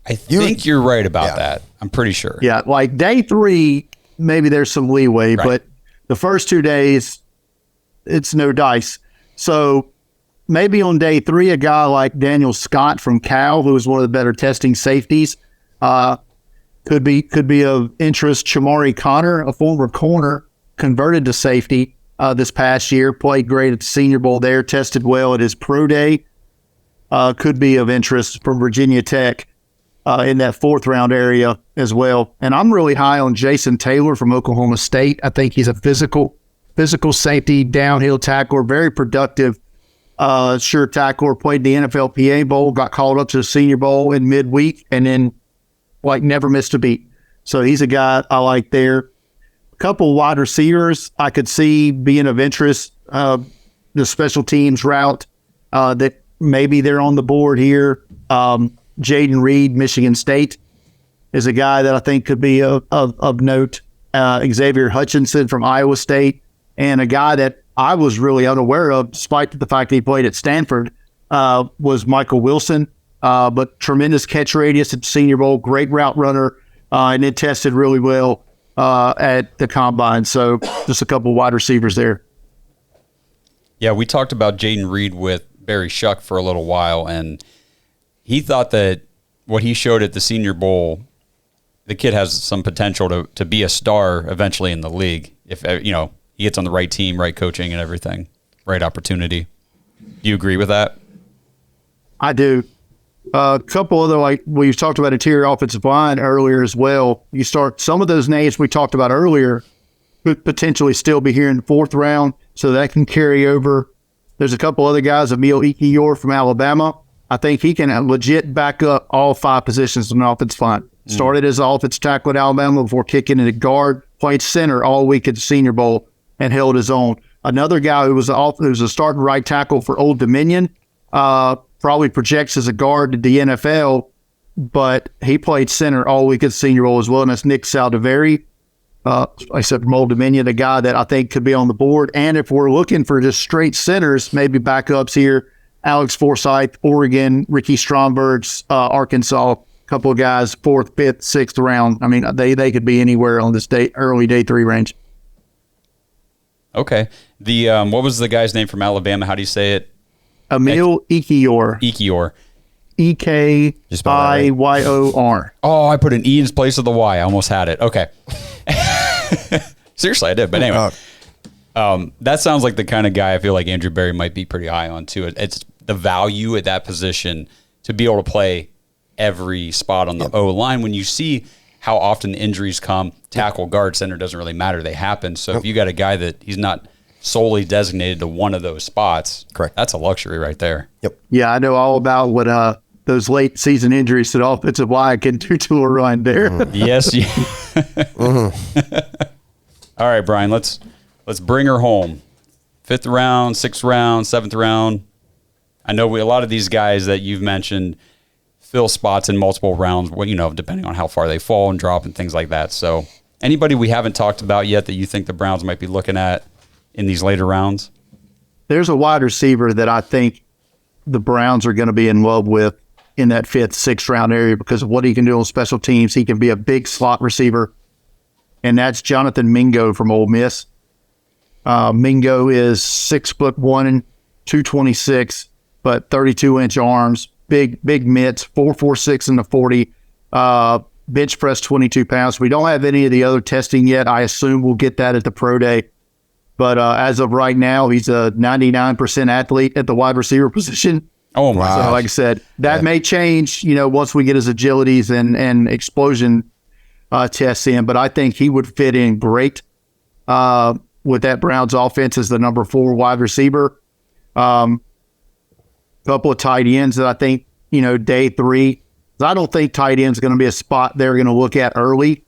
Speaker 4: I think you're right about that. I'm pretty sure.
Speaker 1: Yeah, like day 3, maybe there's some leeway, but the first 2 days, it's no dice. So maybe on day 3, a guy like Daniel Scott from Cal, who is one of the better testing safeties, could be of interest. Chamari Connor, a former corner, converted to safety this past year, played great at the Senior Bowl there, tested well at his pro day, could be of interest from Virginia Tech in that 4th round area as well. And I'm really high on Jason Taylor from Oklahoma State. I think he's a physical safety, downhill tackler, very productive, sure tackler, played the NFLPA Bowl, got called up to the Senior Bowl in midweek, and then never missed a beat. So he's a guy I like there. A couple wide receivers I could see being of interest, the special teams route, that maybe they're on the board here. Jaden Reed, Michigan State, is a guy that I think could be of note. Xavier Hutchinson from Iowa State, and a guy that I was really unaware of, despite the fact that he played at Stanford, was Michael Wilson. But tremendous catch radius at Senior Bowl, great route runner, and it tested really well at the combine. So just a couple wide receivers there.
Speaker 4: Yeah, we talked about Jaden Reed with Barry Shuck for a little while, and he thought that what he showed at the Senior Bowl, the kid has some potential to be a star eventually in the league if he gets on the right team, right coaching and everything, right opportunity. Do you agree with that?
Speaker 1: I do. A couple other, we've talked about interior offensive line earlier as well. You start some of those names we talked about earlier could potentially still be here in the 4th round, so that can carry over. There's a couple other guys, Emil Ikiyor from Alabama. I think he can legit back up all 5 positions on the offensive line. Started as an offensive tackle at Alabama before kicking into guard, played center all week at the Senior Bowl, and held his own. Another guy who was a starting right tackle for Old Dominion, probably projects as a guard at the NFL, but he played center all week at the Senior Bowl as well, and that's Nick Saldiveri. I said from Old Dominion, a guy that I think could be on the board. And if we're looking for just straight centers, maybe backups here, Alex Forsyth, Oregon, Ricky Stromberg's Arkansas, couple of guys, 4th, 5th, 6th round. I mean, they could be anywhere on this early day 3 range.
Speaker 4: Okay. The what was the guy's name from Alabama? How do you say it?
Speaker 1: Emil Ekiyor.
Speaker 4: Ekiyor.
Speaker 1: Ekiyor.
Speaker 4: Oh, I put an E in place of the Y. I almost had it. Okay. Seriously, I did. But anyway, that sounds like the kind of guy I feel like Andrew Berry might be pretty high on too. It's the value at that position to be able to play every spot on the O line. When you see how often injuries come, tackle, guard, center, doesn't really matter. They happen. So if you got a guy that he's not solely designated to one of those spots,
Speaker 5: correct,
Speaker 4: that's a luxury right there.
Speaker 5: Yep.
Speaker 1: Yeah, I know all about what those late season injuries that offensive line can do to a run there.
Speaker 4: Yes. Yeah. All right, Brian, let's bring her home. 5th round, 6th round, 7th round. I know a lot of these guys that you've mentioned fill spots in multiple rounds, depending on how far they fall and drop and things like that. So anybody we haven't talked about yet that you think the Browns might be looking at in these later rounds?
Speaker 1: There's a wide receiver that I think the Browns are going to be in love with in that 5th, 6th round area because of what he can do on special teams. He can be a big slot receiver, and that's Jonathan Mingo from Ole Miss. Mingo is 6'1", 226, but 32-inch arms, big mitts, 4.46 in the 40, bench press 22 pounds. We don't have any of the other testing yet. I assume we'll get that at the pro day. But as of right now, he's a 99% athlete at the wide receiver position.
Speaker 4: Oh, my.
Speaker 1: So, like I said, that may change, once we get his agilities and explosion tests in. But I think he would fit in great with that Browns offense as the number 4 wide receiver. Couple of tight ends that I think, day 3. I don't think tight end is going to be a spot they're going to look at early,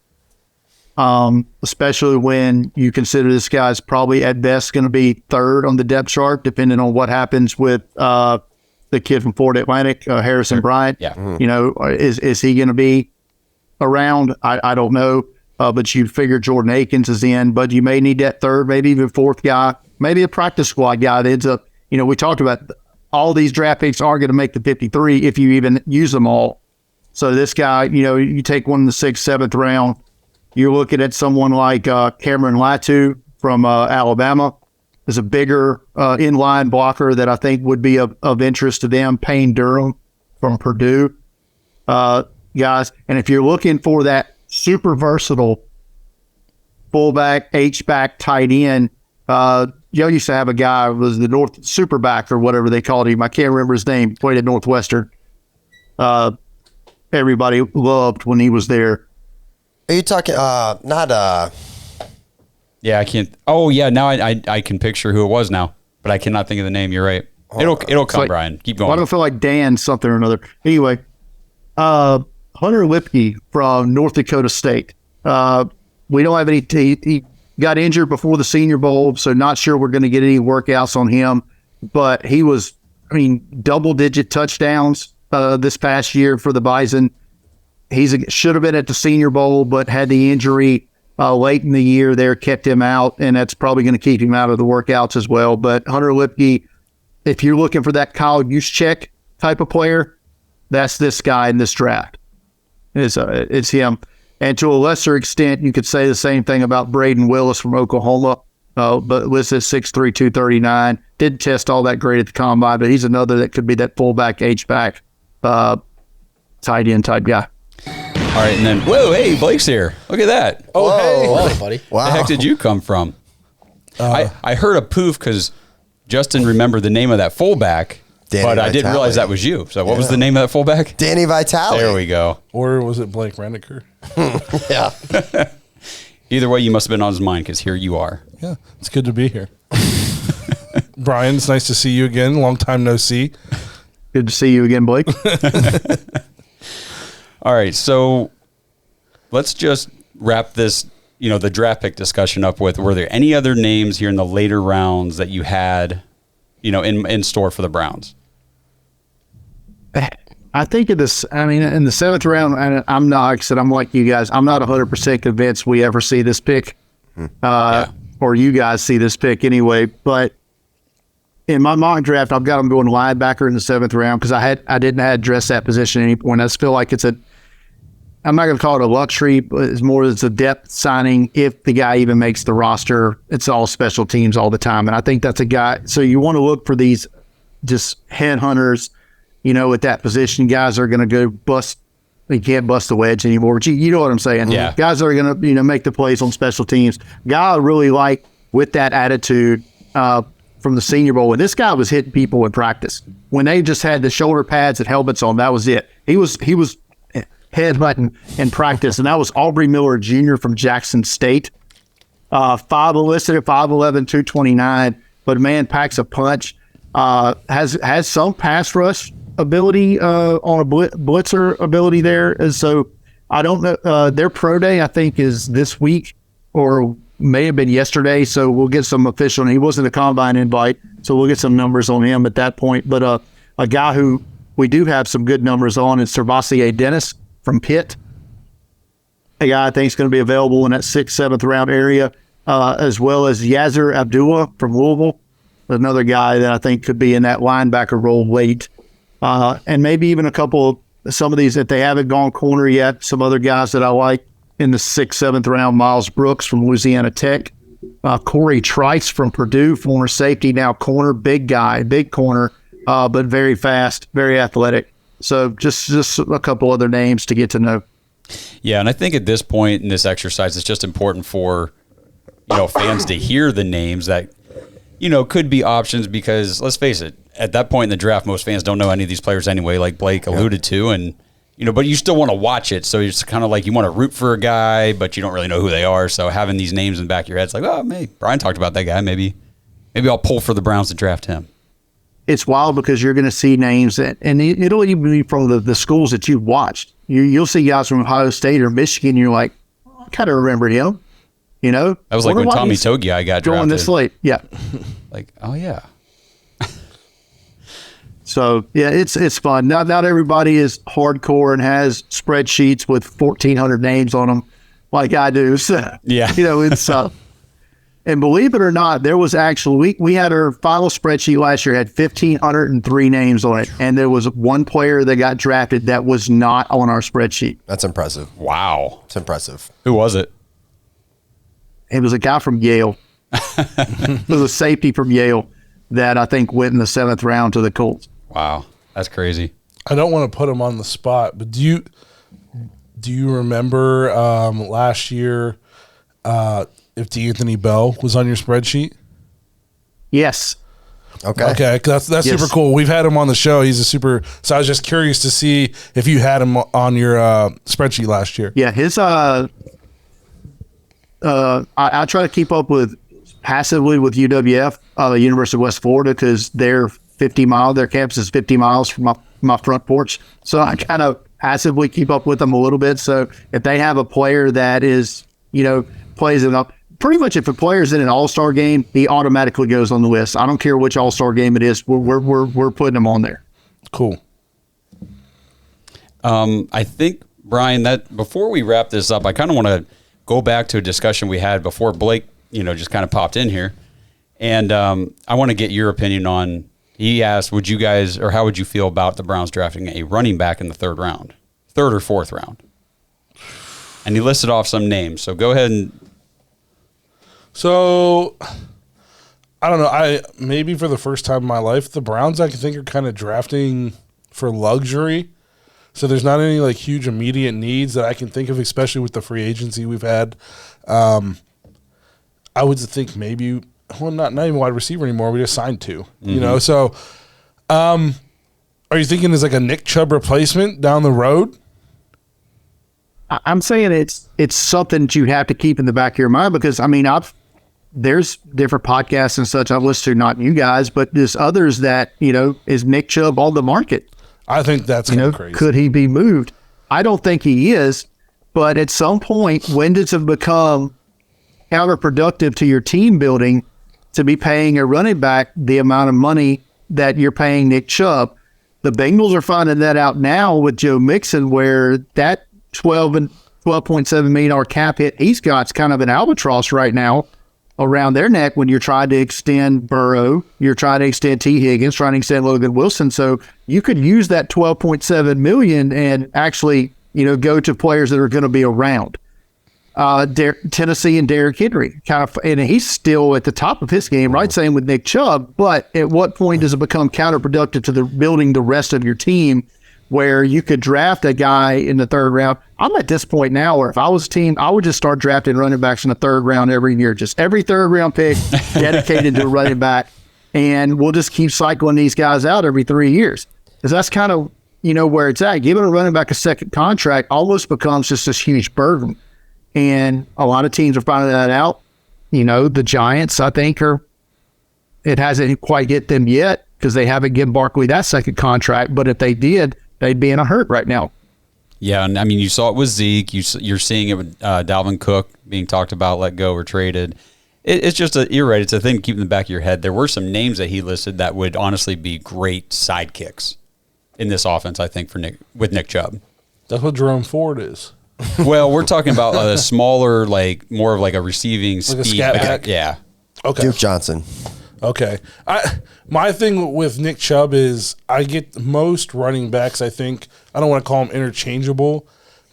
Speaker 1: especially when you consider this guy's probably at best going to be 3rd on the depth chart, depending on what happens with the kid from Florida Atlantic, Harrison Bryant.
Speaker 4: Yeah.
Speaker 1: Is he going to be around? I don't know. But you figure Jordan Akins is in, but you may need that 3rd, maybe even 4th guy, maybe a practice squad guy that ends up, we talked about all these draft picks are going to make the 53 if you even use them all. So this guy, you take one in the 6th, 7th round, you're looking at someone like Cameron Latu from Alabama. There's a bigger inline blocker that I think would be of interest to them. Payne Durham from Purdue, guys. And if you're looking for that super versatile fullback, H-back, tight end, Joe used to have a guy who was the North Superback or whatever they called him. I can't remember his name. Played at Northwestern. Everybody loved when he was there.
Speaker 5: Are you talking,
Speaker 4: Yeah, I can't. Oh, yeah, now I can picture who it was now, but I cannot think of the name. You're right. It'll come,
Speaker 1: like,
Speaker 4: Brian. Keep going.
Speaker 1: I don't feel like Dan something or another. Anyway, Hunter Lipke from North Dakota State. We don't have any. He got injured before the Senior Bowl, so not sure we're going to get any workouts on him. But he was, double-digit touchdowns this past year for the Bison. Should have been at the Senior Bowl, but had the injury late in the year there, kept him out, and that's probably going to keep him out of the workouts as well. But Hunter Lipke, if you're looking for that Kyle Juszczyk type of player, that's this guy in this draft. It's him. And to a lesser extent, you could say the same thing about Braden Willis from Oklahoma, but listed 6'3", 239. Didn't test all that great at the combine, but he's another that could be that fullback, H-back, tight end type guy.
Speaker 4: All right, and then, whoa, hey, Blake's here. Look at that.
Speaker 3: Oh, hey.
Speaker 6: Whoa, buddy.
Speaker 5: wow.
Speaker 4: The heck did you come from? I heard a poof because Justin remembered the name of that fullback,
Speaker 5: Danny
Speaker 4: but I didn't
Speaker 5: Vitale.
Speaker 4: realize that was you. So what was the name of that fullback?
Speaker 5: Danny Vitale.
Speaker 4: There we go.
Speaker 3: Or was it Blake Reniker?
Speaker 5: Yeah.
Speaker 4: Either way, you must have been on his mind because here you are.
Speaker 3: Yeah, it's good to be here. Brian, it's nice to see you again. Long time no see.
Speaker 1: Good to see you again, Blake.
Speaker 4: All right, so let's just wrap this, the draft pick discussion up with, were there any other names here in the later rounds that you had, in store for the Browns?
Speaker 1: I think in the 7th round, and I'm not, like I said, I'm like you guys, I'm not 100% convinced we ever see this pick, or you guys see this pick anyway. But in my mock draft, I've got them going linebacker in the 7th round because I didn't address that position at any point. I just feel like it's I'm not going to call it a luxury, but it's more as a depth signing. If the guy even makes the roster, it's all special teams all the time. And I think that's a guy. So you want to look for these just headhunters, at that position. Guys are going to go bust. You can't bust the wedge anymore, but you know what I'm saying.
Speaker 4: Yeah.
Speaker 1: Guys are going to, make the plays on special teams. Guy I really like with that attitude from the Senior Bowl. And this guy was hitting people in practice. When they just had the shoulder pads and helmets on, that was it. He was headbutting in practice, and that was Aubrey Miller Jr. from Jackson State. 5 listed at 5'11", 229, but man, packs a punch. Has some pass rush ability on a blitzer ability there. And so I don't know. Their pro day, I think, is this week or may have been yesterday. So we'll get some official. And he wasn't a combine invite, so we'll get some numbers on him at that point. But a guy who we do have some good numbers on is Servassier Dennis from Pitt. A guy I think is going to be available in that 6th, 7th round area, as well as Yazir Abdullah from Louisville, another guy that I think could be in that linebacker role late. And maybe even some of these that they haven't gone corner yet, some other guys that I like in the 6th, 7th round, Miles Brooks from Louisiana Tech, Corey Trice from Purdue, former safety, now corner, big guy, big corner, but very fast, very athletic. So just a couple other names to get to know.
Speaker 4: Yeah, and I think at this point in this exercise, it's just important for fans to hear the names that could be options, because let's face it, at that point in the draft, most fans don't know any of these players anyway, like Blake alluded to, and but you still want to watch it, so it's kind of like you want to root for a guy, but you don't really know who they are. So having these names in the back of your head, it's like, oh, maybe Brian talked about that guy, maybe I'll pull for the Browns to draft him.
Speaker 1: It's wild because you're going to see names and it'll even be from the schools that you've watched. You'll see guys from Ohio State or Michigan. And you're like, I kind of remember him. That
Speaker 4: was like when Tommy Togiai got drafted.
Speaker 1: Going this late, yeah.
Speaker 4: Like, oh yeah.
Speaker 1: So yeah, it's fun. Not everybody is hardcore and has spreadsheets with 1,400 names on them like I do. So
Speaker 4: yeah,
Speaker 1: it's. And believe it or not, there was actually we had our final spreadsheet last year had 1,503 names on it, and there was one player that got drafted that was not on our spreadsheet.
Speaker 5: That's impressive.
Speaker 4: Wow,
Speaker 5: it's impressive.
Speaker 4: Who was it?
Speaker 1: It was a guy from Yale. It was a safety from Yale that I think went in the 7th round to the Colts.
Speaker 4: Wow, that's crazy.
Speaker 3: I don't want to put him on the spot, but do you remember last year if D'Anthony Bell was on your spreadsheet?
Speaker 1: Yes.
Speaker 3: Okay, that's yes. Super cool. We've had him on the show. He's a super. So I was just curious to see if you had him on your spreadsheet last year.
Speaker 1: Yeah, his. I try to keep up with passively with UWF, University of West Florida, because their campus is 50 miles from my front porch. So I kind of passively keep up with them a little bit. So if they have a player that is, plays it up, pretty much if a player's in an all-star game, he automatically goes on the list. I don't care which all-star game it is. We're putting him on there.
Speaker 3: Cool.
Speaker 4: I think, Brian, that before we wrap this up, I kind of want to go back to a discussion we had before Blake, just kind of popped in here. And I want to get your opinion on, he asked, how would you feel about the Browns drafting a running back in the 3rd round, 3rd or 4th round? And he listed off some names. So go ahead and.
Speaker 3: So, I don't know. Maybe for the first time in my life, the Browns, I think, are kind of drafting for luxury. So there's not any huge immediate needs that I can think of, especially with the free agency we've had. I would think maybe, not even wide receiver anymore. We just signed 2.
Speaker 4: Mm-hmm.
Speaker 3: So, are you thinking as a Nick Chubb replacement down the road?
Speaker 1: I'm saying it's something that you have to keep in the back of your mind, because there's different podcasts and such I've listened to, not you guys, but there's others that, is Nick Chubb on the market?
Speaker 3: I think that's crazy.
Speaker 1: Could he be moved? I don't think he is, but at some point, when does it become counterproductive to your team building to be paying a running back the amount of money that you're paying Nick Chubb? The Bengals are finding that out now with Joe Mixon, where that $12.7 million cap hit he's got's kind of an albatross right now around their neck when you're trying to extend Burrow, you're trying to extend T. Higgins, trying to extend Logan Wilson. So you could use that $12.7 million and actually go to players that are going to be around. Tennessee and Derrick Henry and he's still at the top of his game, right? Same with Nick Chubb. But at what point does it become counterproductive to the building the rest of your team, where you could draft a guy in the third round? I'm at this point now where if I was a team, I would just start drafting running backs in the third round every year. Just every third round pick dedicated to a running back, and we'll just keep cycling these guys out every 3 years. Because that's kind of where it's at. Giving a running back a second contract almost becomes just this huge burden. And a lot of teams are finding that out. The Giants, I think, it hasn't quite hit them yet because they haven't given Barkley that second contract. But if they did, they'd be in a hurt right now.
Speaker 4: Yeah, and I mean, you saw it with Zeke. You're seeing it with Dalvin Cook being talked about, let go or traded. It's just you're right. It's a thing to keep in the back of your head. There were some names that he listed that would honestly be great sidekicks in this offense, I think, with Nick Chubb.
Speaker 3: That's what Jerome Ford is.
Speaker 4: Well, we're talking about a smaller, more of like a receiving
Speaker 3: Like a
Speaker 4: speed
Speaker 3: scat
Speaker 4: back.
Speaker 3: back?
Speaker 4: Yeah.
Speaker 3: Okay.
Speaker 5: Duke Johnson.
Speaker 3: Okay. My thing with Nick Chubb is I get most running backs, I think, I don't want to call them interchangeable,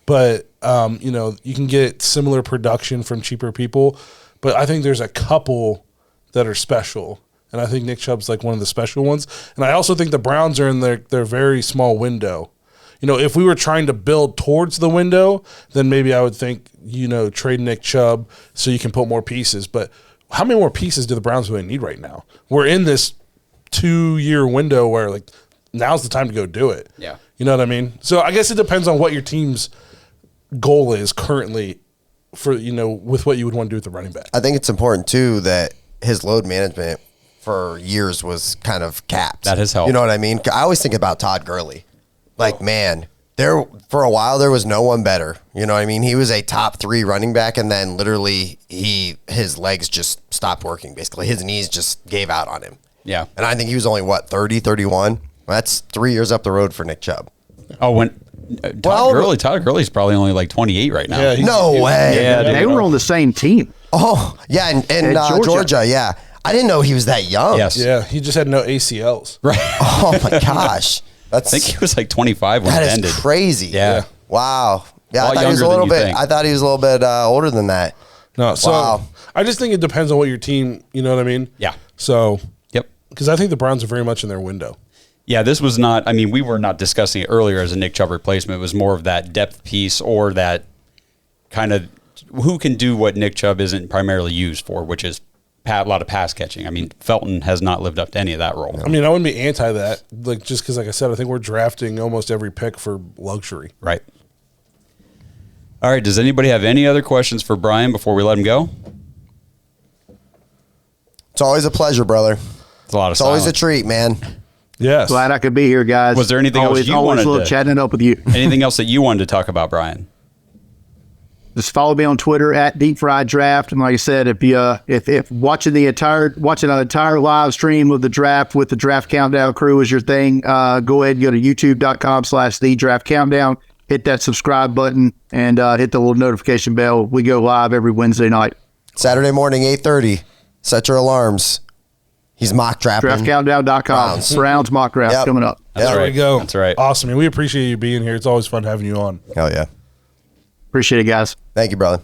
Speaker 3: but, you can get similar production from cheaper people. But I think there's a couple that are special. And I think Nick Chubb's like one of the special ones. And I also think the Browns are in their very small window. If we were trying to build towards the window, then maybe I would think, trade Nick Chubb so you can put more pieces. But how many more pieces do the Browns really need right now? We're in this 2-year window where, now's the time to go do it.
Speaker 4: Yeah.
Speaker 3: You know what I mean? So I guess it depends on what your team's goal is currently for, with what you would want to do with the running back.
Speaker 5: I think it's important, too, that his load management for years was kind of capped.
Speaker 4: That has helped.
Speaker 5: You know what I mean? I always think about Todd Gurley. Man, there for a while there was no one better. You know what I mean? He was a top 3 running back, and then literally his legs just stopped working. Basically, his knees just gave out on him.
Speaker 4: Yeah.
Speaker 5: And I think he was only 30, 31. That's 3 years up the road for Nick Chubb.
Speaker 4: Oh, when Todd Gurley's probably only 28 right now.
Speaker 3: Yeah,
Speaker 5: no way.
Speaker 4: Yeah,
Speaker 1: They were on the same team.
Speaker 5: Oh, yeah, and Georgia, yeah. I didn't know he was that young.
Speaker 4: Yes.
Speaker 3: Yeah, he just had no ACLs.
Speaker 4: Right.
Speaker 5: Oh my gosh.
Speaker 4: I think he was 25 when it ended.
Speaker 5: That is crazy.
Speaker 4: Yeah.
Speaker 5: Wow. Yeah,
Speaker 4: A lot
Speaker 5: I thought he was a
Speaker 4: younger
Speaker 5: little
Speaker 4: than you
Speaker 5: bit.
Speaker 4: think.
Speaker 5: I thought he was a little bit older than that.
Speaker 3: No, so
Speaker 5: Wow.
Speaker 3: I just think it depends on what your team, you know what I mean?
Speaker 4: Yeah.
Speaker 3: So,
Speaker 4: Yep.
Speaker 3: because I think the Browns are very much in their window.
Speaker 4: Yeah, this was not, we were not discussing it earlier as a Nick Chubb replacement. It was more of that depth piece or that kind of who can do what Nick Chubb isn't primarily used for, which is a lot of pass catching. Felton has not lived up to any of that role.
Speaker 3: I wouldn't be anti that, just because, like I said, I think we're drafting almost every pick for luxury.
Speaker 4: Right. All right, does anybody have any other questions for Brian before we let him go?
Speaker 5: It's always a pleasure, brother.
Speaker 4: It's a lot of
Speaker 5: It's always a
Speaker 4: silence.
Speaker 5: treat, man.
Speaker 3: Yes.
Speaker 1: Glad I could be here, guys.
Speaker 4: Was there anything else you
Speaker 1: always
Speaker 4: wanted
Speaker 1: love
Speaker 4: to-
Speaker 1: chatting it up with you.
Speaker 4: Anything else that you wanted to talk about, Brian?
Speaker 1: Just follow me on Twitter at Deep Fried Draft. And like I said, if watching an entire live stream of the draft with the Draft Countdown crew is your thing, go ahead and go to youtube.com/The Draft Countdown. Hit that subscribe button and hit the little notification bell. We go live every Wednesday night.
Speaker 5: Saturday morning, 8:30. Set your alarms. He's mock drafting.
Speaker 1: DraftCountdown.com. Browns mock draft
Speaker 5: Yep.
Speaker 1: coming up.
Speaker 4: That's
Speaker 3: There
Speaker 4: right.
Speaker 3: we go.
Speaker 4: That's right.
Speaker 3: Awesome. And we appreciate you being here. It's always fun having you on.
Speaker 5: Hell yeah.
Speaker 1: Appreciate it, guys.
Speaker 5: Thank you, brother.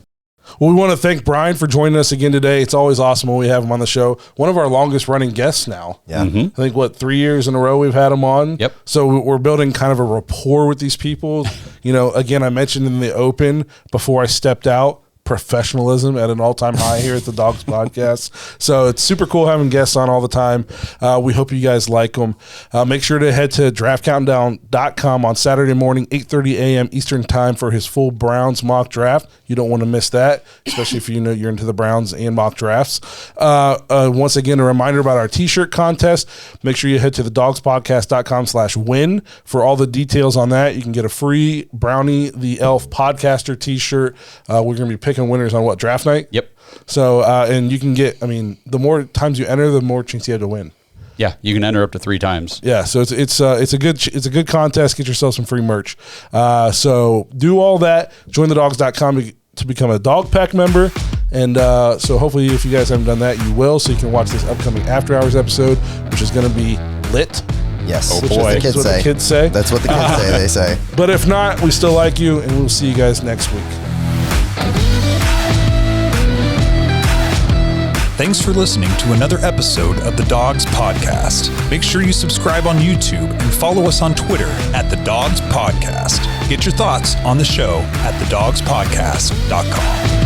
Speaker 3: Well, we want to thank Brian for joining us again today. It's always awesome when we have him on the show. One of our longest running guests now.
Speaker 5: Yeah.
Speaker 3: I think, 3 years in a row we've had him on.
Speaker 4: Yep.
Speaker 3: So we're building kind of a rapport with these people. Again, I mentioned in the open before I stepped out, professionalism at an all-time high here at the Dawgs Podcast. So it's super cool having guests on all the time. We hope you guys like them. Make sure to head to draftcountdown.com on Saturday morning, 8:30 a.m. Eastern time for his full Browns mock draft. You don't want to miss that, especially if you're into the Browns and mock drafts. Once again, a reminder about our t-shirt contest. Make sure you head to the dogspodcast.com/win for all the details on that. You can get a free Brownie the Elf podcaster t-shirt. We're going to be picking winners on draft night?
Speaker 4: Yep.
Speaker 3: So, and you can get, the more times you enter, the more chance you have to win.
Speaker 4: Yeah, you can enter up to 3 times.
Speaker 3: Yeah, so it's a good contest. Get yourself some free merch. So do all that. Join thedogs.com to become a Dog Pack member. And so hopefully if you guys haven't done that, you will, so you can watch this upcoming After Hours episode, which is going to be lit.
Speaker 5: Yes.
Speaker 4: Oh,
Speaker 5: Which is
Speaker 4: boy.
Speaker 5: the kids
Speaker 3: That's what
Speaker 5: say.
Speaker 3: the kids say.
Speaker 5: That's what the kids say. They say.
Speaker 3: But if not, we still like you, and we'll see you guys next week.
Speaker 2: Thanks for listening to another episode of the Dawgs Podcast. Make sure you subscribe on YouTube and follow us on Twitter at the Dawgs Podcast. Get your thoughts on the show at thedawgspodcast.com.